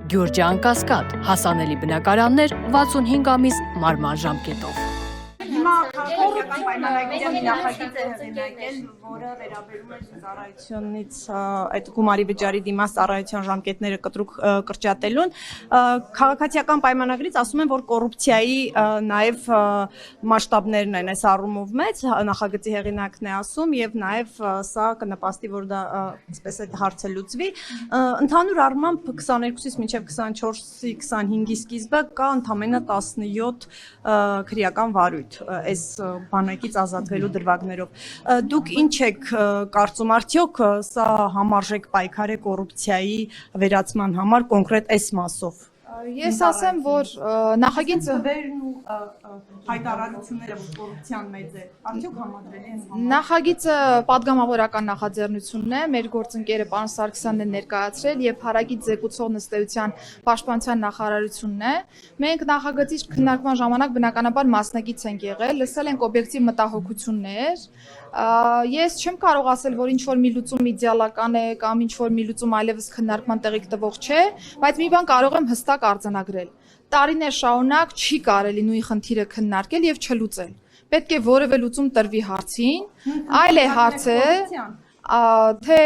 Գյուրջան Կասկադ, հասանելի բնակարաններ 65 ամիս մարման ժամկետով։ Հիմա քաղաքական պայմանագրի նախագիծ է հեղինակել, որը վերաբերում է ծառայությունից այդ գումարի վճարի դիմաց ծառայության ժամկետները կտրուկ կրճատելուն։ Քաղաքացիական պայմանագրից ասում են, որ կոռուպցիայի նաև մասշտաբներն են այս առումով մեծ, նախագծի հեղինակն է ասում, եւ նաև սա կնպաստի, որ դա այսպես այդ հարցը լուծվի։ Ընդհանուր առմամբ 22-ից մինչև 24-ի 25-ի սկիզբը կա ընդամենը 17 քրեական վարույթ այս բանակից ազատվելու դրվագներով։ Դուք ինչ եք կարծում, արդյոք սա համարժեք պայքար է կոռուպցիայի վերացման համար կոնկրետ այս մասով։ Ես ասեմ, որ նախագիծը հայտարարությունները կոռուպցիան մեծ է, արդյոք համադրելի են։ Նախագիծը պատգամավորական նախաձեռնությունն է, մեր գործընկերը պարոն Սարգսյանն է ներկայացրել եւ հարակից զեկուցող նստեության պաշտպանության նախարարությունն է։ Մենք նախագծի քննարկման ժամանակ բնականաբար մասնակից ենք եղել, լսել ենք օբյեկտիվ մտահոգություններ։ Ես չեմ կարող ասել, որ ինչ որ մի լուծում իդեալական է կամ ինչ որ մի լուծում այլևս քննարկման տեղիք տվող չէ, բայց մի բան կարող եմ հստակ արձանագրել։ Տարիներ շարունակ չի կարելի նույն խնդիրը քննարկել եւ չլուծել։ Պետք է որևէ լուծում տրվի հարցին, այլ է հարցը թե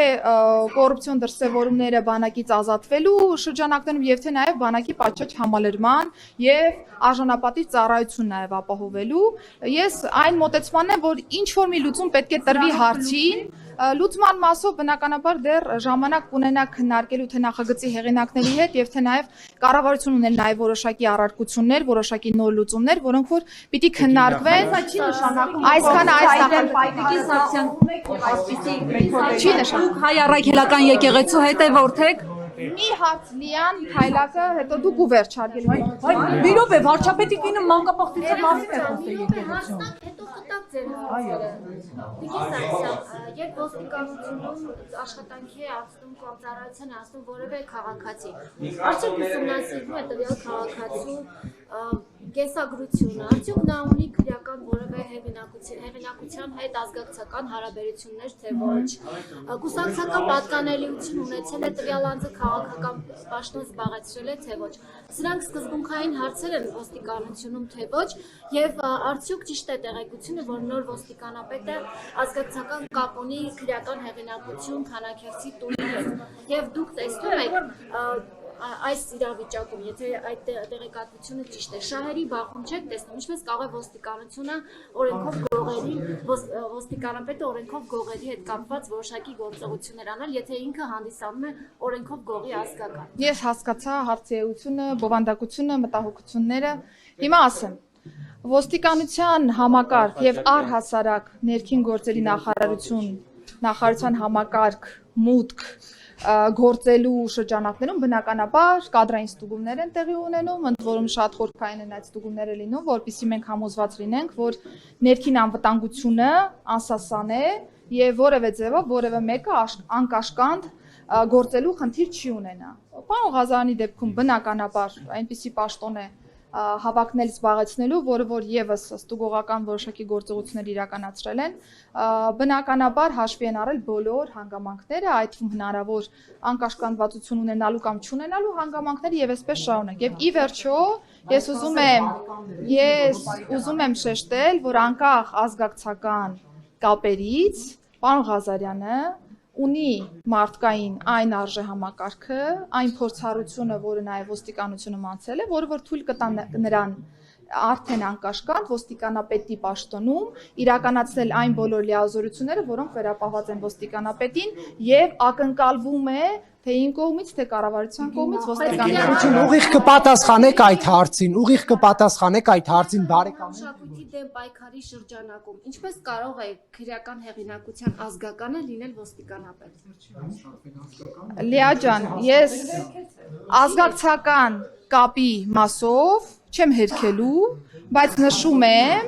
կոռուպցիոն դրսևորումները բանակից ազատվելու շրջանակներում եւ թե նաեւ բանակի պատշաճ համալրման եւ արժանապատիվ ծառայություն նաեւ ապահովելու։ Ես այն մոտեցմանն եմ, որ ինչ որ մի լուծում պետք է տրվի հարցին, լուծման մասով բնականաբար դեռ ժամանակ կունենա քննարկելու թե նախագծի հեղինակների հետ եւ թե նաեւ կառավարություն ունել նաեւ որոշակի առարկություններ, որոշակի նոր լուծումներ, որոնք որ պիտի քննարկվեն։ Այսքան Չի նշանակում հայ առաքելական եկեղեցու հետ է որթեք մի հարց լիան քայլակը հետո դու գուվերջ հարգել։ Բիրով է վարչապետի կինը մանկապարտեզի մասին է խոսել եկեղեցում։ Հետո կտակ ձեր հարցերը։ Երբ ոստիկանությունում աշխատանքի է անցնում կամ ծառայության անցնում որևէ քաղաքացի, արդյոք ուսումնասիրվում է տվյալ քաղաքացու կենսագրությունը, արդյոք նա ունի քրեական որևէ հեղինակության հետ ազգակցական հարաբերություններ, թե ոչ, կուսակցական պատկանելիություն ունեցել է տվյալ անձը քաղաքական պաշտոն զբաղեցրել է, թե ոչ։ Սրանք սկզբունքային հարցեր են ոստիկանությունում, թե ոչ, եւ արդյոք ճիշտ է տեղեկությունը, որ նոր ոստիկանապետը ազգակցական կապ ունի քրեական հեղինակություն Քանաքերթի տունի հետ, եւ դուք տեսնում եք այս իրավիճակում, եթե այդ տեղեկատվությունը ճիշտ է, շահերի բախում չեք տեսնում, ինչպես կարող է ոստիկանությունը օրենքով գողերի, ոստիկանապետը օրենքով գողերի հետ կապված որոշակի գործողություններ անել, եթե ինքը հանդիսանում է օրենքով գողի ազգական։ Ես հասկացա հարցի էությունը, բովանդակությունը, մտահոգությունները։ Հիմա ասեմ, ոստիկանության համակարգ եւ առհասարակ ներքին գործերի նախարարության համակարգ մուտք գործելու շրջանակներում բնականաբար կադրային ստուգումներ են տեղի ունենում, ընդ որում շատ խորքային են այդ ստուգումները լինում, որպեսզի մենք համոզված լինենք, որ ներքին անվտանգությունը անսասան է եւ որևէ ձևով որևէ մեկը անկաշկանդ գործելու խնդիր չի ունենա։ Պարոն Ղազարյանի դեպքում բնականաբար այնպիսի պաշտոն է հավակնել զբաղեցնելու, որը որ եւս ստուգողական որոշակի գործողություններ իրականացրել են, բնականաբար հաշվի են առել բոլոր հանգամանքները, այդ թվում հնարավոր անկաշկանդվածություն ունենալու կամ չունենալու հանգամանքները եւ այսպես շարունակ։ Եվ ի վերջո ես ուզում եմ շեշտել, որ անկախ ազգակցական կապերից պարոն Ղազարյանը ունի մարդկային այն արժե համակարգը, այն փորձառությունը, որը նաև ոստիկանությունում անցել է, որը որ թույլ կտա նրան արդեն անկաշկանդ ոստիկանապետի պաշտոնում իրականացնել այն բոլոր լիազորությունները, որոնք վերապահված են ոստիկանապետին եւ ակնկալվում է թե ին կողմից, թե կառավարության կողմից ոստիկանություն ուղիղ կպատասխանեք այդ հարցին, բարեկամ։ Մշակույթի դեմ պայքարի շրջանակում ինչպես կարող է քրեական հեղինակության ազգականը լինել ոստիկանապետ։ Լիա ջան, ես ազգակցական կապի մասով չեմ հերքելու, բայց նշում եմ,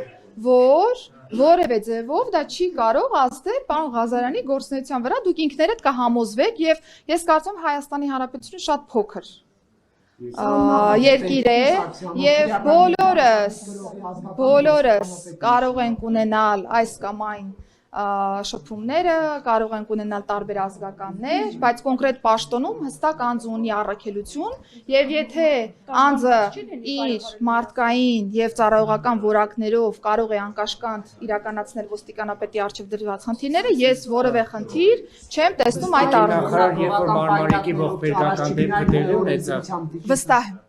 որ որևէ ձևով դա չի կարող ազդել պարոն Ղազարյանի գործունեության վրա, դուք ինքներդ կհամոզվեք եւ ես կարծում եմ Հայաստանի Հանրապետությունը շատ փոքր երկիր է եւ բոլորս կարող ենք ունենալ այս կամ այն շփումները, կարող են ունենալ տարբեր ազգականներ, բայց կոնկրետ պաշտոնում հստակ անձ ունի առաքելություն, եւ եթե անձը իր մարդկային եւ ծառայողական որակներով կարող է անկաշկանդ իրականացնել ոստիկանապետի առջև դրված խնդիրները, ես որևէ խնդիր չեմ տեսնում այդ առումով։ Երբ որ մարմարիկի ողբերգական դեպքը դերում է, Վստահ եմ։